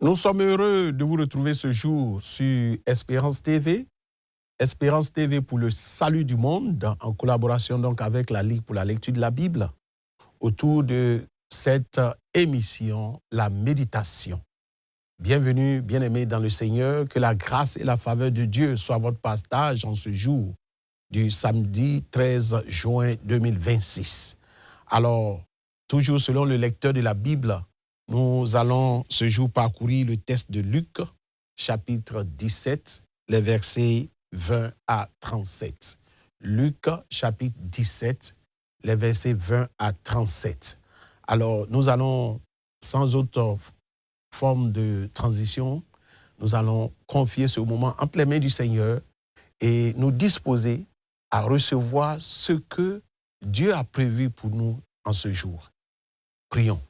Nous sommes heureux de vous retrouver ce jour sur Espérance TV. Espérance TV pour le salut du monde, en collaboration donc avec la Ligue pour la lecture de la Bible, autour de cette émission, la méditation. Bienvenue, bien-aimés dans le Seigneur, que la grâce et la faveur de Dieu soient votre partage en ce jour du samedi 13 juin 2026. Alors, toujours selon le lecteur de la Bible, nous allons ce jour parcourir le texte de Luc, chapitre 17, les versets 20 à 37. Luc, chapitre 17, les versets 20 à 37. Alors, nous allons, sans autre forme de transition, nous allons confier ce moment entre les mains du Seigneur et nous disposer à recevoir ce que Dieu a prévu pour nous en ce jour. Prions.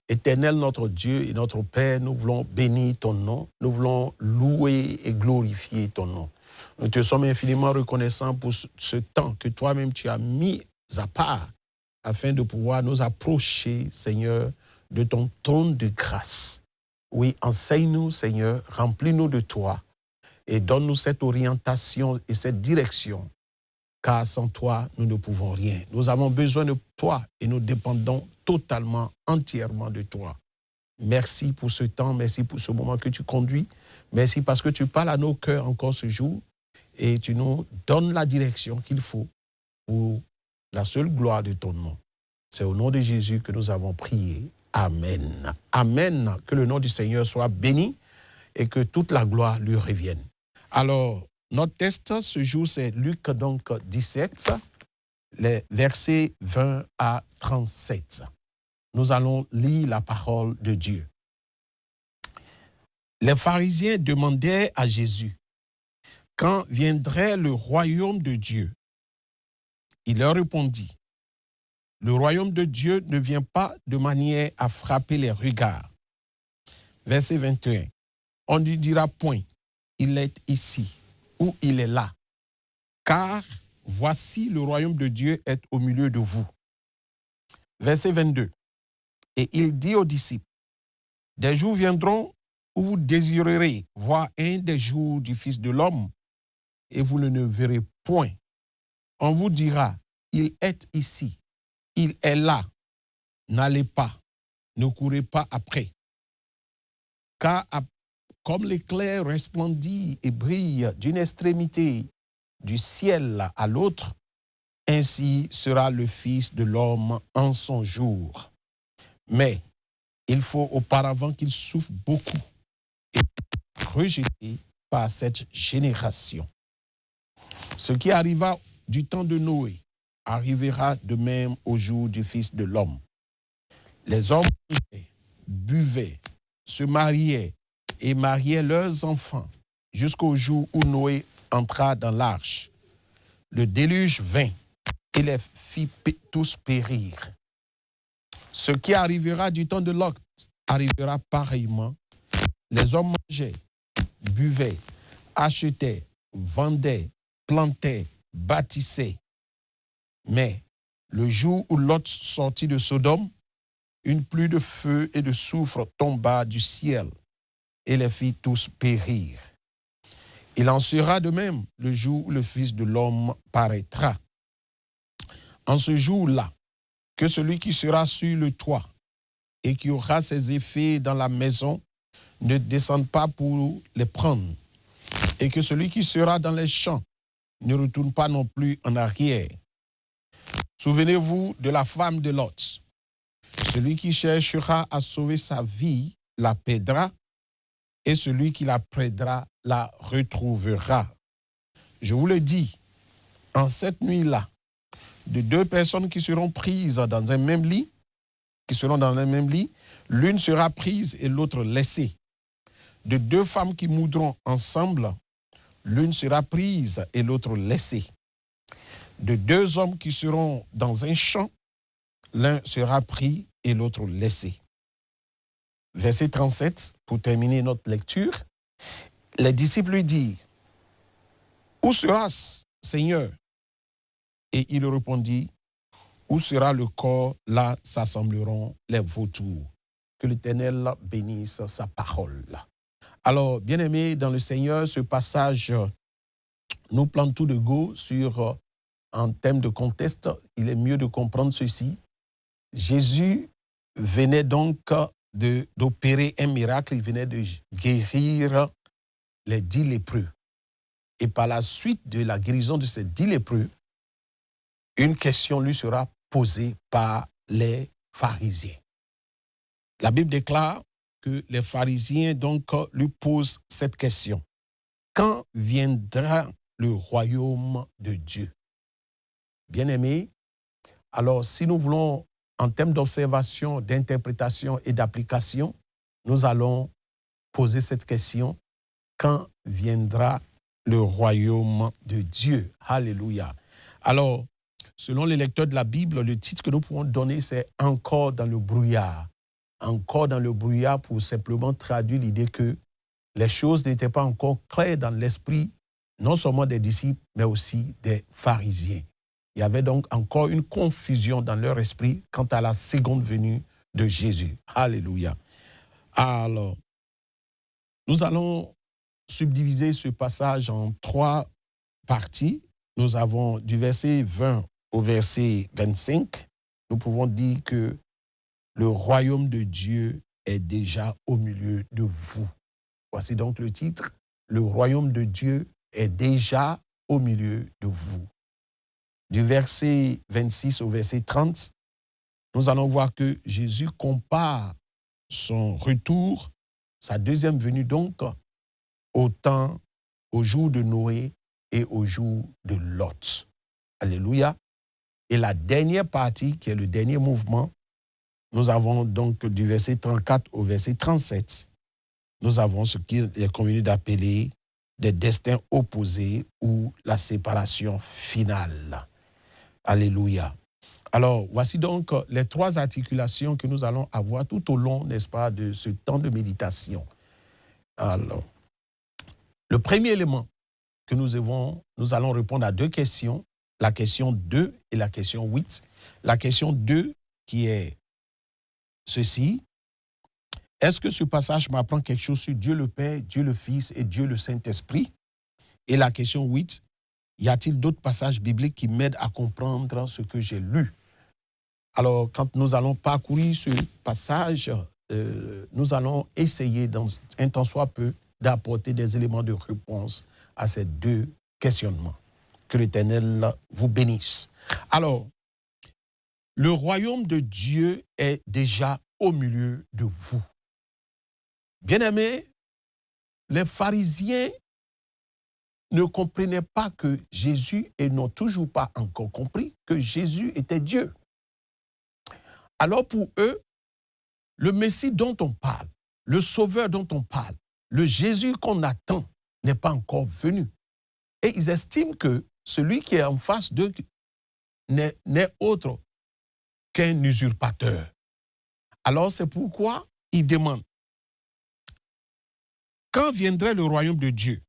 Éternel notre Dieu et notre Père, nous voulons bénir ton nom, nous voulons louer et glorifier ton nom. Nous te sommes infiniment reconnaissants pour ce temps que toi-même tu as mis à part afin de pouvoir nous approcher, Seigneur, de ton trône de grâce. Oui, enseigne-nous, Seigneur, remplis-nous de toi et donne-nous cette orientation et cette direction, car sans toi, nous ne pouvons rien. Nous avons besoin de toi et nous dépendons totalement, entièrement de toi. Merci pour ce temps, merci pour ce moment que tu conduis. Merci parce que tu parles à nos cœurs encore ce jour et tu nous donnes la direction qu'il faut pour la seule gloire de ton nom. C'est au nom de Jésus que nous avons prié. Amen. Amen. Que le nom du Seigneur soit béni et que toute la gloire lui revienne. Alors, notre texte ce jour, c'est Luc donc 17, les versets 20 à 37. Nous allons lire la parole de Dieu. Les pharisiens demandaient à Jésus quand viendrait le royaume de Dieu. Il leur répondit, le royaume de Dieu ne vient pas de manière à frapper les regards. Verset 21. On ne dira point, il est ici ou il est là, car voici le royaume de Dieu est au milieu de vous. Verset 22. Et il dit aux disciples, des jours viendront où vous désirerez voir un des jours du Fils de l'homme, et vous ne le verrez point. On vous dira, il est ici, il est là. N'allez pas, ne courez pas après. Car comme l'éclair resplendit et brille d'une extrémité du ciel à l'autre, ainsi sera le Fils de l'homme en son jour. Mais il faut auparavant qu'il souffre beaucoup et rejeté par cette génération. Ce qui arriva du temps de Noé arrivera de même au jour du Fils de l'homme. Les hommes mangeaient, buvaient, se mariaient et mariaient leurs enfants jusqu'au jour où Noé entra dans l'arche. Le déluge vint et les fit tous périr. Ce qui arrivera du temps de Lot arrivera pareillement. Les hommes mangeaient, buvaient, achetaient, vendaient, plantaient, bâtissaient. Mais le jour où Lot sortit de Sodome, une pluie de feu et de soufre tomba du ciel et les fit tous périr. Il en sera de même le jour où le Fils de l'homme paraîtra. En ce jour-là, que celui qui sera sur le toit et qui aura ses effets dans la maison ne descende pas pour les prendre, et que celui qui sera dans les champs ne retourne pas non plus en arrière. Souvenez-vous de la femme de Lot. Celui qui cherchera à sauver sa vie la perdra, et celui qui la perdra la retrouvera. Je vous le dis, en cette nuit-là, de deux personnes qui seront prises dans un même lit, l'une sera prise et l'autre laissée. De deux femmes qui moudront ensemble, l'une sera prise et l'autre laissée. De deux hommes qui seront dans un champ, l'un sera pris et l'autre laissé. Verset 37, pour terminer notre lecture. Les disciples lui dirent, où sera-ce, Seigneur? Et il répondit, où sera le corps, là s'assembleront les vautours. Que l'Éternel bénisse sa parole. Alors, bien-aimés dans le Seigneur, ce passage nous plante tout de go sur un thème de contexte. Il est mieux de comprendre ceci. Jésus venait donc d'opérer un miracle, il venait de guérir les 10 lépreux. Et par la suite de la guérison de ces 10 lépreux, une question lui sera posée par les pharisiens. La Bible déclare que les pharisiens donc lui posent cette question. Quand viendra le royaume de Dieu? Bien-aimés, alors si nous voulons, en termes d'observation, d'interprétation et d'application, nous allons poser cette question. Quand viendra le royaume de Dieu? Alléluia. Alors, selon les lecteurs de la Bible, le titre que nous pouvons donner, c'est « Encore dans le brouillard ». Encore dans le brouillard pour simplement traduire l'idée que les choses n'étaient pas encore claires dans l'esprit, non seulement des disciples, mais aussi des pharisiens. Il y avait donc encore une confusion dans leur esprit quant à la seconde venue de Jésus. Alléluia. Alors, nous allons subdiviser ce passage en 3 parties. Nous avons du verset 20 au verset 25. Nous pouvons dire que le royaume de Dieu est déjà au milieu de vous. Voici donc le titre. Le royaume de Dieu est déjà au milieu de vous. Du verset 26 au verset 30, nous allons voir que Jésus compare son retour, sa deuxième venue donc, au jour de Noé et au jour de Lot. Alléluia. Et la dernière partie, qui est le dernier mouvement, nous avons donc du verset 34 au verset 37, nous avons ce qu'il est convenu d'appeler des destins opposés ou la séparation finale. Alléluia. Alors, voici donc les 3 articulations que nous allons avoir tout au long, n'est-ce pas, de ce temps de méditation. Alors, le premier élément que nous allons répondre à 2 questions, la question 2 et la question 8. La question 2 qui est ceci: est-ce que ce passage m'apprend quelque chose sur Dieu le Père, Dieu le Fils et Dieu le Saint-Esprit? Et la question 8, y a-t-il d'autres passages bibliques qui m'aident à comprendre ce que j'ai lu? Alors, quand nous allons parcourir ce passage, nous allons essayer, dans un temps soit peu, d'apporter des éléments de réponse à ces 2 questionnements. Que l'Éternel vous bénisse. Alors, le royaume de Dieu est déjà au milieu de vous. Bien-aimés, les pharisiens ne comprenaient pas que Jésus, et n'ont toujours pas encore compris que Jésus était Dieu. Alors pour eux, le Messie dont on parle, le Sauveur dont on parle, le Jésus qu'on attend n'est pas encore venu. Et ils estiment que celui qui est en face d'eux n'est autre qu'un usurpateur. Alors c'est pourquoi ils demandent: quand viendrait le royaume de Dieu?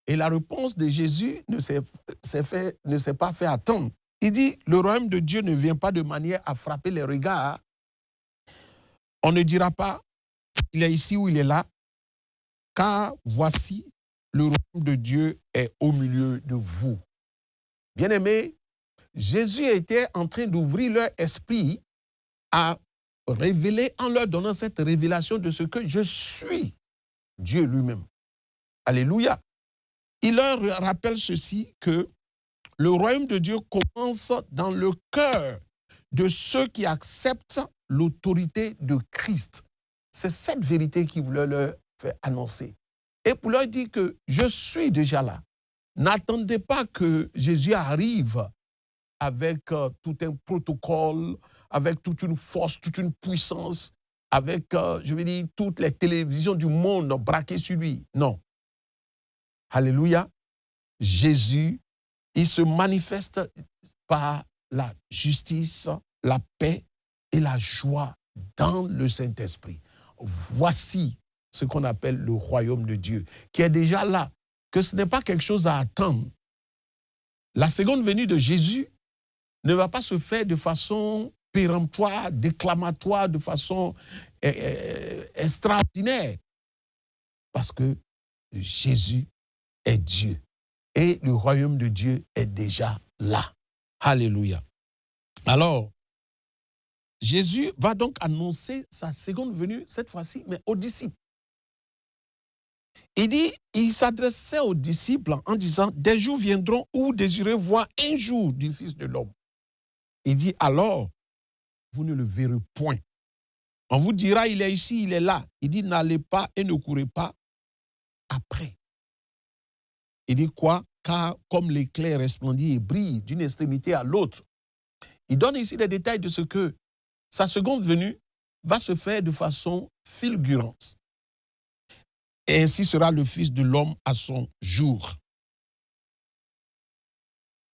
Et la réponse de Jésus ne s'est pas fait attendre. Il dit, le royaume de Dieu ne vient pas de manière à frapper les regards. On ne dira pas, il est ici ou il est là, car voici, le royaume de Dieu est au milieu de vous. Bien-aimés, Jésus était en train d'ouvrir leur esprit à révéler, en leur donnant cette révélation de ce que je suis, Dieu lui-même. Alléluia. Il leur rappelle ceci, que le royaume de Dieu commence dans le cœur de ceux qui acceptent l'autorité de Christ. C'est cette vérité qu'il voulait leur faire annoncer. Et pour leur dire que je suis déjà là. N'attendez pas que Jésus arrive avec tout un protocole, avec toute une force, toute une puissance, avec, je veux dire, toutes les télévisions du monde braquées sur lui. Non. Alléluia. Jésus, il se manifeste par la justice, la paix et la joie dans le Saint-Esprit. Voici ce qu'on appelle le royaume de Dieu, qui est déjà là, que ce n'est pas quelque chose à attendre. La seconde venue de Jésus ne va pas se faire de façon péremptoire, déclamatoire de façon extraordinaire. Parce que Jésus est Dieu. Et le royaume de Dieu est déjà là. Alléluia. Alors, Jésus va donc annoncer sa seconde venue, cette fois-ci, mais aux disciples. Il dit, il s'adressait aux disciples en disant, des jours viendront où vous désirez voir un jour du Fils de l'homme. Il dit, alors, vous ne le verrez point. On vous dira, il est ici, il est là. Il dit, n'allez pas et ne courez pas après. Il dit quoi? Car comme l'éclair resplendit et brille d'une extrémité à l'autre. Il donne ici les détails de ce que sa seconde venue va se faire de façon fulgurante. Et ainsi sera le Fils de l'homme à son jour.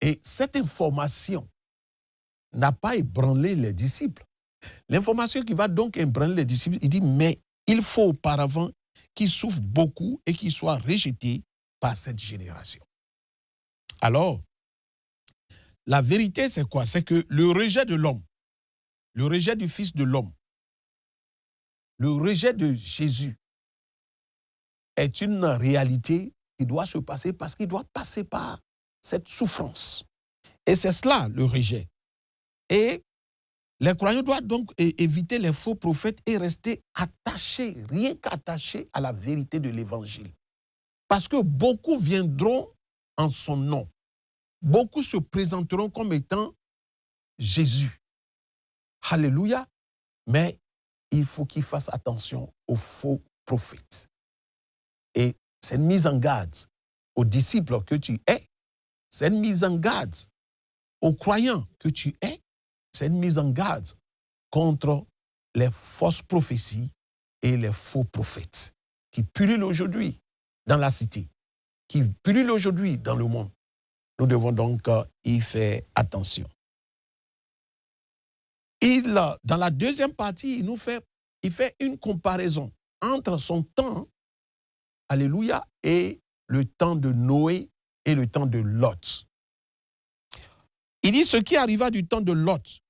Et cette information n'a pas ébranlé les disciples. L'information qui va donc ébranler les disciples, il dit, mais il faut auparavant qu'il souffre beaucoup et qu'il soit rejeté par cette génération. Alors, la vérité, c'est quoi? C'est que le rejet de l'homme, le rejet du Fils de l'homme, le rejet de Jésus est une réalité qui doit se passer parce qu'il doit passer par cette souffrance. Et c'est cela, le rejet. Et les croyants doivent donc éviter les faux prophètes et rester attachés, rien qu'attachés à la vérité de l'Évangile. Parce que beaucoup viendront en son nom. Beaucoup se présenteront comme étant Jésus. Alléluia. Mais il faut qu'ils fassent attention aux faux prophètes. Et c'est une mise en garde aux disciples que tu es. C'est une mise en garde aux croyants que tu es. C'est une mise en garde contre les fausses prophéties et les faux prophètes qui pullulent aujourd'hui dans la cité, qui pullulent aujourd'hui dans le monde. Nous devons donc y faire attention. Dans la deuxième partie, il fait une comparaison entre son temps, alléluia, et le temps de Noé et le temps de Lot. Il dit, ce qui arriva du temps de Lot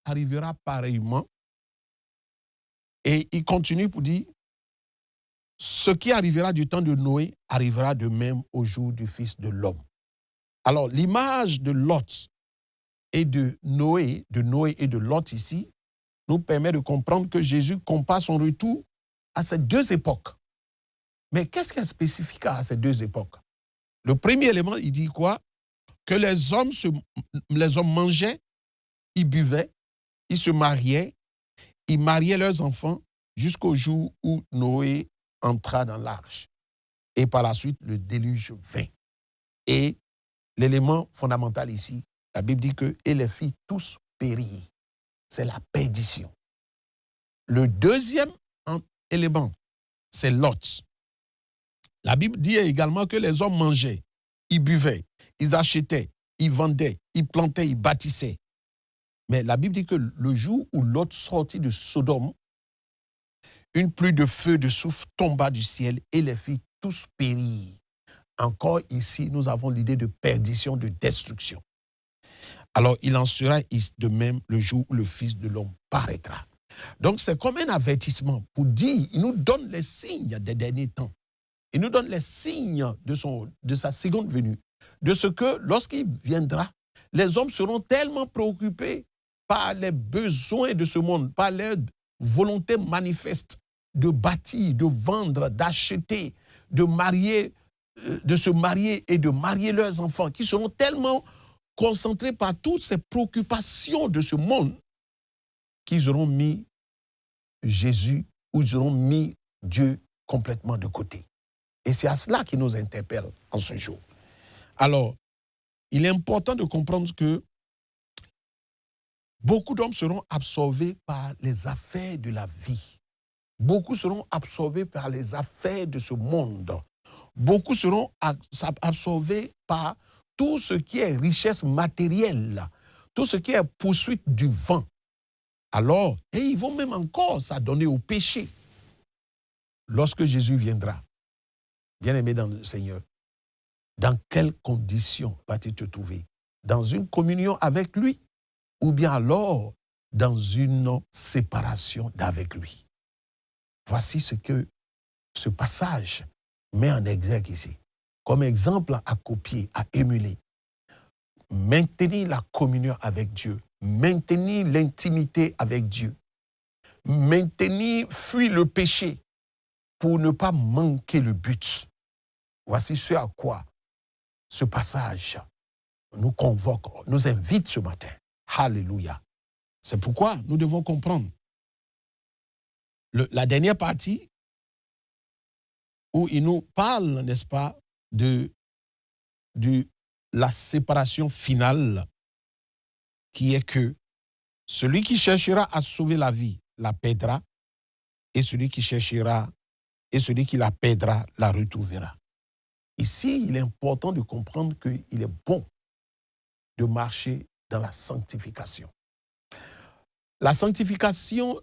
arrivera pareillement. Et il continue pour dire, ce qui arrivera du temps de Noé arrivera de même au jour du Fils de l'homme. Alors, l'image de Lot et de Noé et de Lot ici, nous permet de comprendre que Jésus compare son retour à ces deux époques. Mais qu'est-ce qui est spécifique à ces deux époques? Le premier élément, il dit quoi? Que les hommes mangeaient, ils buvaient, ils se mariaient, ils mariaient leurs enfants jusqu'au jour où Noé entra dans l'arche. Et par la suite, le déluge vint. Et l'élément fondamental ici, la Bible dit que « et les filles tous périrent ». C'est la perdition. Le deuxième élément, c'est Lot. La Bible dit également que les hommes mangeaient, ils buvaient, ils achetaient, ils vendaient, ils plantaient, ils bâtissaient. Mais la Bible dit que le jour où Lot sortit de Sodome, une pluie de feu, de soufre tomba du ciel et les filles tous périrent. Encore ici, nous avons l'idée de perdition, de destruction. Alors, il en sera de même le jour où le Fils de l'homme paraîtra. Donc, c'est comme un avertissement pour dire, il nous donne les signes des derniers temps. Il nous donne les signes de sa seconde venue. De ce que, lorsqu'il viendra, les hommes seront tellement préoccupés par les besoins de ce monde, par leur volonté manifeste de bâtir, de vendre, d'acheter, de se marier et de marier leurs enfants, qui seront tellement concentrés par toutes ces préoccupations de ce monde, qu'ils auront mis Jésus ou ils auront mis Dieu complètement de côté. Et c'est à cela qui nous interpelle en ce jour. Alors, il est important de comprendre que beaucoup d'hommes seront absorbés par les affaires de la vie. Beaucoup seront absorbés par les affaires de ce monde. Beaucoup seront absorbés par tout ce qui est richesse matérielle, tout ce qui est poursuite du vent. Alors, et ils vont même encore s'adonner au péché. Lorsque Jésus viendra, bien-aimé dans le Seigneur, dans quelles conditions vas-tu te trouver? Dans une communion avec lui? Ou bien alors dans une séparation d'avec lui. Voici ce que ce passage met en exergue ici. Comme exemple à copier, à émuler. Maintenir la communion avec Dieu. Maintenir l'intimité avec Dieu. Fuir le péché pour ne pas manquer le but. Voici ce à quoi ce passage nous convoque, nous invite ce matin. Alléluia. C'est pourquoi nous devons comprendre la dernière partie où il nous parle, n'est-ce pas, de la séparation finale qui est que celui qui cherchera à sauver la vie la perdra et celui qui la perdra la retrouvera. Ici, il est important de comprendre qu'il est bon de marcher dans la sanctification. La sanctification,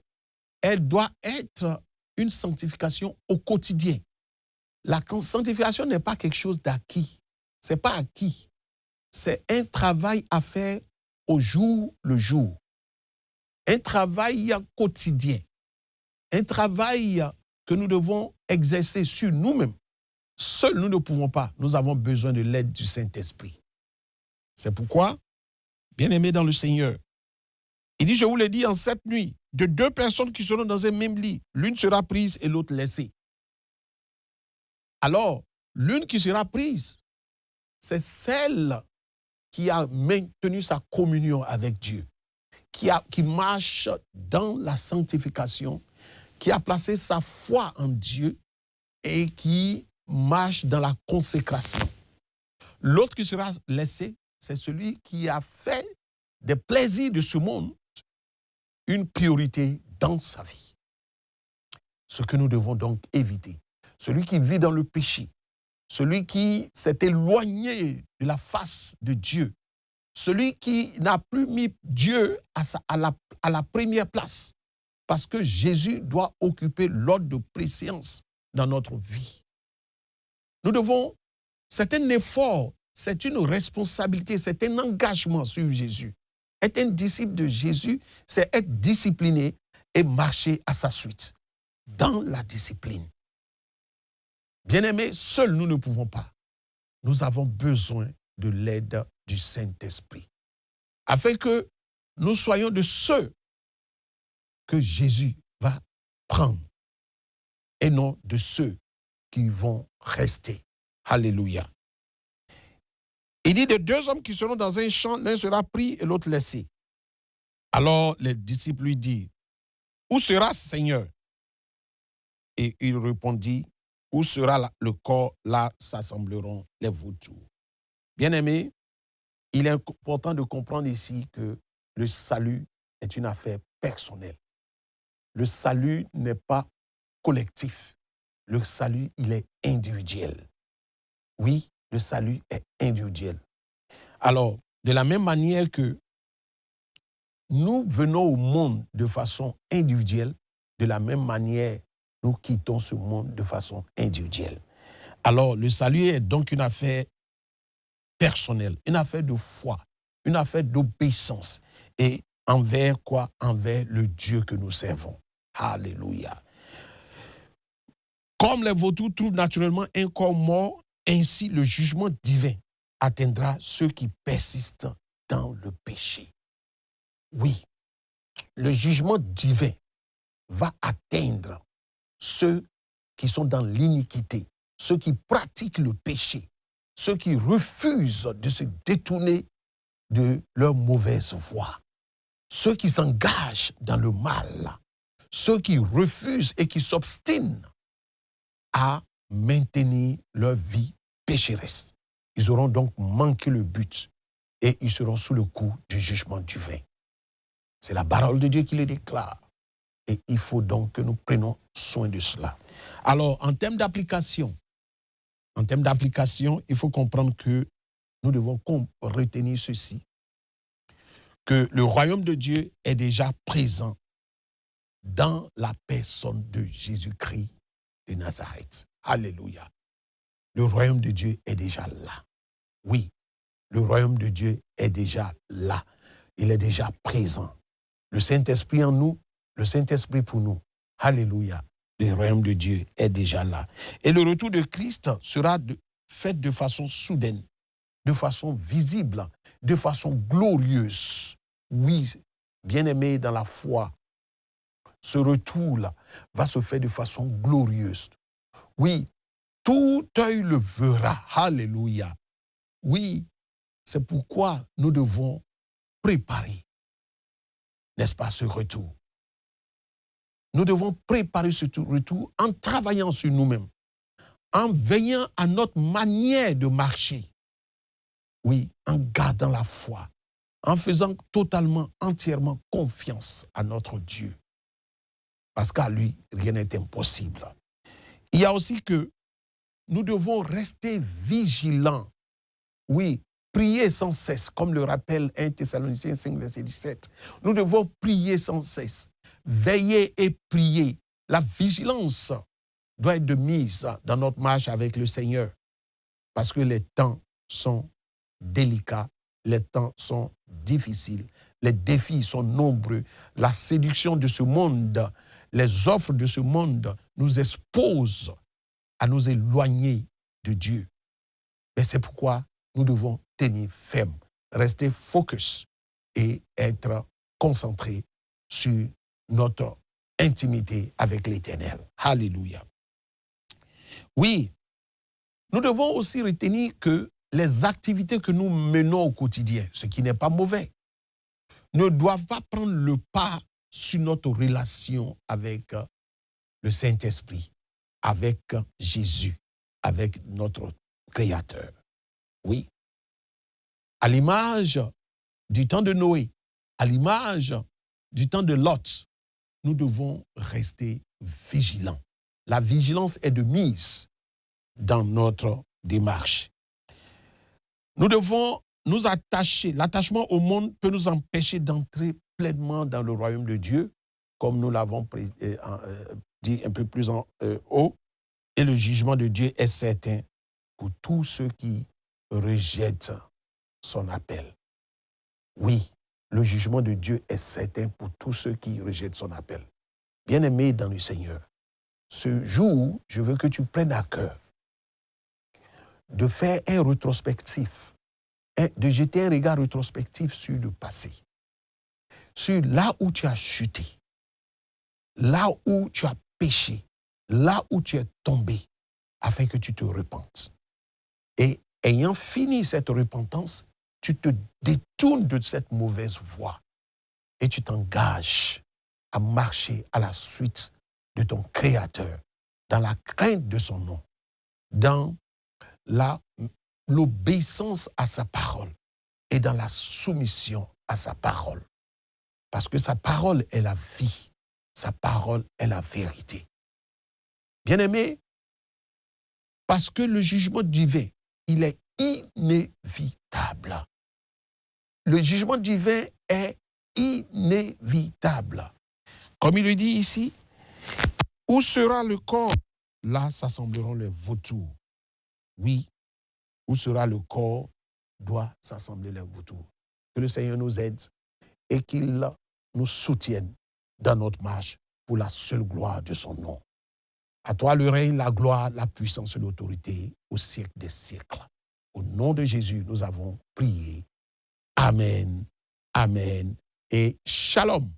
elle doit être une sanctification au quotidien. La sanctification n'est pas quelque chose d'acquis. Ce n'est pas acquis. C'est un travail à faire au jour le jour. Un travail quotidien. Un travail que nous devons exercer sur nous-mêmes. Seuls nous ne pouvons pas. Nous avons besoin de l'aide du Saint-Esprit. C'est pourquoi, bien-aimés dans le Seigneur, il dit, je vous l'ai dit en cette nuit, de deux personnes qui seront dans un même lit, l'une sera prise et l'autre laissée. Alors, l'une qui sera prise, c'est celle qui a maintenu sa communion avec Dieu, qui marche dans la sanctification, qui a placé sa foi en Dieu et qui marche dans la consécration. L'autre qui sera laissé, c'est celui qui a fait des plaisirs de ce monde une priorité dans sa vie. Ce que nous devons donc éviter. Celui qui vit dans le péché, celui qui s'est éloigné de la face de Dieu, celui qui n'a plus mis Dieu à la première place, parce que Jésus doit occuper l'ordre de préséance dans notre vie. Nous devons, c'est un effort, c'est une responsabilité, c'est un engagement sur Jésus. Être un disciple de Jésus, c'est être discipliné et marcher à sa suite, dans la discipline. Bien-aimés, seuls nous ne pouvons pas. Nous avons besoin de l'aide du Saint-Esprit, afin que nous soyons de ceux que Jésus va prendre, et non de ceux qui vont rester. Alléluia. Il dit de deux hommes qui seront dans un champ, l'un sera pris et l'autre laissé. Alors les disciples lui disent, où sera ce Seigneur? Et il répondit, où sera le corps, là s'assembleront les vautours. Bien-aimés, il est important de comprendre ici que le salut est une affaire personnelle. Le salut n'est pas collectif. Le salut, il est individuel. Oui, le salut est individuel. Alors, de la même manière que nous venons au monde de façon individuelle, de la même manière, nous quittons ce monde de façon individuelle. Alors, le salut est donc une affaire personnelle, une affaire de foi, une affaire d'obéissance. Et envers quoi? Envers le Dieu que nous servons. Alléluia. Comme les vautours trouvent naturellement un corps mort, ainsi le jugement divin atteindra ceux qui persistent dans le péché. Oui, le jugement divin va atteindre ceux qui sont dans l'iniquité, ceux qui pratiquent le péché, ceux qui refusent de se détourner de leur mauvaise voie, ceux qui s'engagent dans le mal, ceux qui refusent et qui s'obstinent à maintenir leur vie pécheresse. Ils auront donc manqué le but et ils seront sous le coup du jugement divin. C'est la parole de Dieu qui le déclare. Et il faut donc que nous prenions soin de cela. Alors, en termes d'application, il faut comprendre que nous devons retenir ceci, que le royaume de Dieu est déjà présent dans la personne de Jésus-Christ de Nazareth. Alléluia. Le royaume de Dieu est déjà là. Oui, le royaume de Dieu est déjà là. Il est déjà présent. Le Saint-Esprit en nous, le Saint-Esprit pour nous. Alléluia. Le royaume de Dieu est déjà là. Et le retour de Christ sera fait de façon soudaine, de façon visible, de façon glorieuse. Oui, bien-aimés dans la foi, ce retour-là va se faire de façon glorieuse. Oui, tout œil le verra. Alléluia. Oui, c'est pourquoi nous devons préparer, n'est-ce pas, ce retour. Nous devons préparer ce retour en travaillant sur nous-mêmes, en veillant à notre manière de marcher. Oui, en gardant la foi, en faisant totalement, entièrement confiance à notre Dieu. Parce qu'à lui, rien n'est impossible. Il y a aussi que nous devons rester vigilants. Oui, prier sans cesse, comme le rappelle 1 Thessaloniciens 5, verset 17. Nous devons prier sans cesse, veiller et prier. La vigilance doit être de mise dans notre marche avec le Seigneur. Parce que les temps sont délicats, les temps sont difficiles, les défis sont nombreux. La séduction de ce monde, les offres de ce monde nous exposent à nous éloigner de Dieu. Mais c'est pourquoi nous devons tenir ferme, rester focus et être concentrés sur notre intimité avec l'Éternel. Alléluia. Oui, nous devons aussi retenir que les activités que nous menons au quotidien, ce qui n'est pas mauvais, ne doivent pas prendre le pas sur notre relation avec le Saint-Esprit, avec Jésus, avec notre Créateur. Oui. À l'image du temps de Noé, à l'image du temps de Lot, nous devons rester vigilants. La vigilance est de mise dans notre démarche. Nous devons nous attacher. L'attachement au monde peut nous empêcher d'entrer pleinement dans le royaume de Dieu, comme nous l'avons dit un peu plus en haut. Et le jugement de Dieu est certain pour tous ceux qui rejettent son appel. Oui, le jugement de Dieu est certain pour tous ceux qui rejettent son appel. Bien-aimés dans le Seigneur, ce jour, je veux que tu prennes à cœur de faire un rétrospectif, de jeter un regard rétrospectif sur le passé, sur là où tu as chuté, là où tu as péché, là où tu es tombé, afin que tu te repentes. Et ayant fini cette repentance, tu te détournes de cette mauvaise voie et tu t'engages à marcher à la suite de ton Créateur, dans la crainte de son nom, dans l'obéissance à sa parole et dans la soumission à sa parole. Parce que sa parole est la vie, sa parole est la vérité. Bien-aimé, parce que le jugement divin, il est inévitable. Le jugement divin est inévitable. Comme il le dit ici, où sera le corps? Là s'assembleront les vautours. Oui, où sera le corps, doit s'assembler les vautours. Que le Seigneur nous aide et qu'il nous soutienne dans notre marche pour la seule gloire de son nom. À toi le règne, la gloire, la puissance et l'autorité au siècle des siècles. Au nom de Jésus, nous avons prié. Amen, amen et shalom.